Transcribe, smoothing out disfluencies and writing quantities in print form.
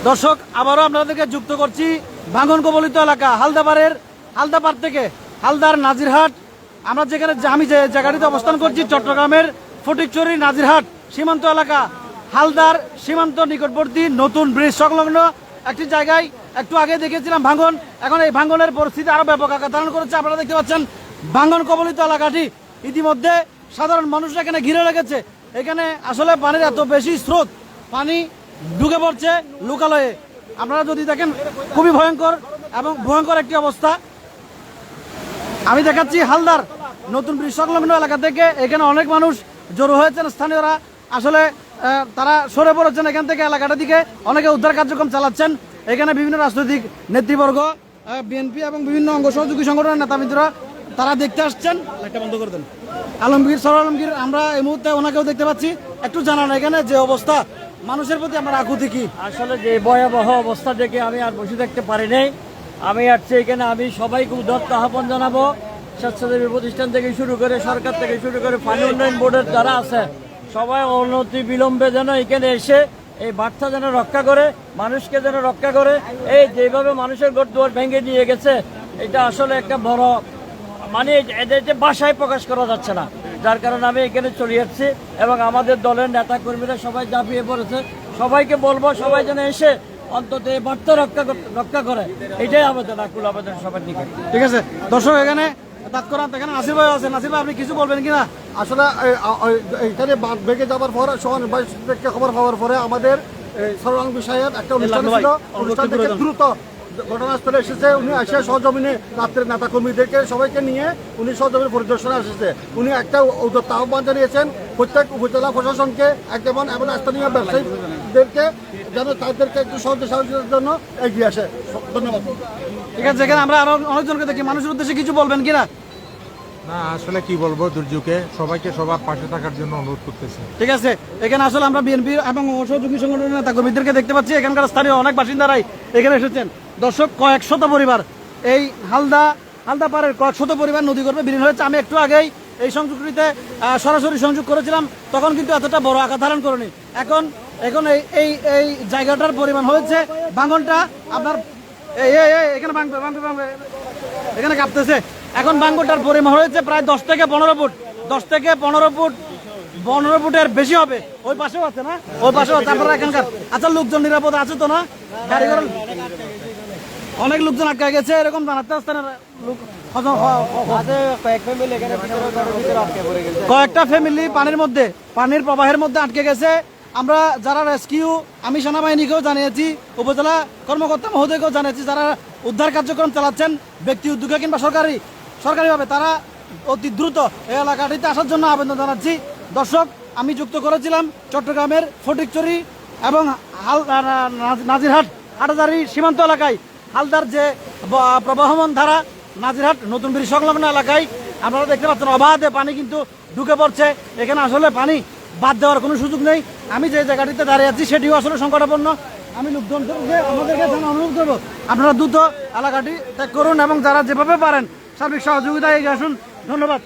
দর্শক আবারও আপনাদেরকে যুক্ত করছি ভাঙন কবলিত এলাকা হালদাপাড় থেকে হালদার নাজিরহাট। আমরা যেখানে আমি যে জায়গাটিতে অবস্থান করছি চট্টগ্রামের ফটিকছড়ি নাজিরহাট সীমান্ত এলাকা, হালদার সীমান্ত নিকটবর্তী নতুন ব্রিজ সংলগ্ন একটি জায়গায় একটু আগে দেখেছিলাম ভাঙন। এখন এই ভাঙনের পরিস্থিতি আরো ব্যাপক আকার ধারণ করেছে। আপনারা দেখতে পাচ্ছেন ভাঙন কবলিত এলাকাটি ইতিমধ্যে সাধারণ মানুষরা এখানে ঘিরে রেখেছে। এখানে আসলে পানির এত বেশি স্রোত, পানি ঢুকে পড়ছে লোকালয়ে। আপনারা যদি দেখেন খুবই ভয়ঙ্কর এবং ভয়ঙ্কর একটি অবস্থা। আমি দেখাচ্ছি হালদার নতুন ব্রিজ সংলগ্ন এলাকা থেকে। এখানে অনেক মানুষ জড়ো হয়েছেন, স্থানীয়রা আসলে তারা সরে পড়েছেন এখান থেকে এলাকাটার দিকে, অনেকে উদ্ধার কার্যক্রম চালাচ্ছেন। এখানে বিভিন্ন রাজনৈতিক নেতৃবর্গ, বিএনপি এবং বিভিন্ন অঙ্গ সহযোগী সংগঠনের নেতাবৃন্দরা তারা দেখতে আসছেন। একটা বন্ধ করে দেন। আলমগীর আমরা এই মুহূর্তে ওনাকেও দেখতে পাচ্ছি। একটু জানান এখানে যে অবস্থা, মানুষের প্রতি আমার আকুতি কি? আসলে যে ভয়াবহ অবস্থা দেখে আমি আর বসে থাকতে পারি নাই। আমি আসছি এখানে, আমি সবাইকে উদাত্ত আহ্বান জানাবো। স্বেচ্ছাসেবী প্রতিষ্ঠান থেকে শুরু করে সরকার থেকে শুরু করে পানি উন্নয়ন বোর্ডের যারা আছে সবাই অনতি বিলম্বে যেন এখানে এসে এই বার্তা যেন রক্ষা করে, মানুষকে যেন রক্ষা করে। এই যেভাবে মানুষের ঘর দুয়ার ভেঙে নিয়ে গেছে, এটা আসলে একটা বড় মানে এদেরকে ভাষায় প্রকাশ করা যাচ্ছে না। যার কারণে আমি এখানে চলে যাচ্ছি এবং আমাদের দলের নেতা কর্মীরা সবাই ঝাঁপিয়ে পড়েছে। সবাইকে বলবো সবাই যেন এসে অন্তত এই বার্তা রক্ষা করে, এটাই আবেদন, আকুল আবেদন সবার দিকে। ঠিক আছে দর্শক, এখানে এখানে নাসির ভাই আছে। নাসির ভাই আপনি কিছু বলবেন কিনা? আসলে এখানে বাঁধ ভেঙে যাওয়ার পর খবর পাওয়ার পরে আমাদের সরলাং বিষয়ের একটা অনুষ্ঠান ছিল। অনুষ্ঠান থেকে দ্রুত ঘটনাস্থলে এসেছে। উনি এসে সহজমিনে রাত্রের নেতা কর্মীদেরকে সবাইকে নিয়ে উনি সহজমিনে পরিদর্শনে এসেছে। উনি একটা উদ্যোক্ত আহ্বান জানিয়েছেন প্রত্যেক উপজেলা প্রশাসনকে এবং স্থানীয় ব্যবসায়ীদেরকে যেন তাদেরকে একটু সাহায্যের জন্য এগিয়ে আসে। ধন্যবাদ। ঠিক আছে, এখানে আমরা আরো অনেকজনকে দেখি। মানুষের উদ্দেশ্যে কিছু বলবেন কিনা? না, আসলে কি বলবো, দুর্যোগে সবাইকে সবার পাশে থাকার জন্য অনুরোধ করতেছি। ঠিক আছে, এখানে আসলে আমরা বিএনপি এবং সহযোগী সংগঠনের নেতা কর্মীদেরকে দেখতে পাচ্ছি। এখানকার স্থানীয় অনেক বাসিন্দারাই এখানে এসেছেন। দর্শক, কয়েক শত পরিবার এই হালদাপাড়ের কয়েক শত পরিবার নদী গর্ভে বিলীন হয়েছে। আমি একটু আগেই এই সংযোগটিতে সরাসরি সংযোগ করেছিলাম, তখন কিন্তু এতটা বড় আকার ধারণ করেনি। এখন এই জায়গাটার পরিমাণ হয়েছে, ভাঙনটা আপনার এখানে এখানে কাঁপতেছে। এখন ভাঙনটার পরিমাণ হয়েছে প্রায় 10 থেকে 15 ফুট। 10 থেকে 15 ফুটের বেশি হবে। ওই পাশেও আছে না? ওই পাশেও আছে। আপনারা এখানকার আচ্ছা লোকজন নিরাপদ আছে তো না? গাড়ি ঘোড়া অনেক লোকজন আটকে গেছে এরকম জানাতে আসতে না। কয়েকটা ফ্যামিলি পানির প্রবাহের মধ্যে আটকে গেছে। আমরা যারা রেস্কিউ, আমি সেনাবাহিনীকেও জানিয়েছি, উপজেলা কর্মকর্তা মহোদয়কেও জানিয়েছি, যারা উদ্ধার কার্যক্রম চালাচ্ছেন ব্যক্তি উদ্যোগে কিংবা সরকারিভাবে, তারা অতি দ্রুত এই এলাকাটিতে আসার জন্য আবেদন জানাচ্ছি। দর্শক, আমি যুক্ত করেছিলাম চট্টগ্রামের ফটিকছড়ি এবং নাজিরহাট হাটাজারি সীমান্ত এলাকায় হালদার যে প্রবাহমান ধারা নাজিরহাট নতুন ব্রিজ সংলগ্ন এলাকায় আপনারা দেখতে পাচ্ছেন অবাধে পানি কিন্তু ঢুকে পড়ছে। এখানে আসলে পানি বাদ দেওয়ার কোনো সুযোগ নেই। আমি যে জায়গাটিতে দাঁড়িয়ে আছি সেটিও আসলে সংকটাপন্ন। আমি লোকজনকে আমাদেরকে অনুরোধ করবো, আপনারা দ্রুত এলাকাটি ত্যাগ করুন এবং যারা যেভাবে পারেন সার্বিক সহযোগিতা এগিয়ে আসুন। ধন্যবাদ।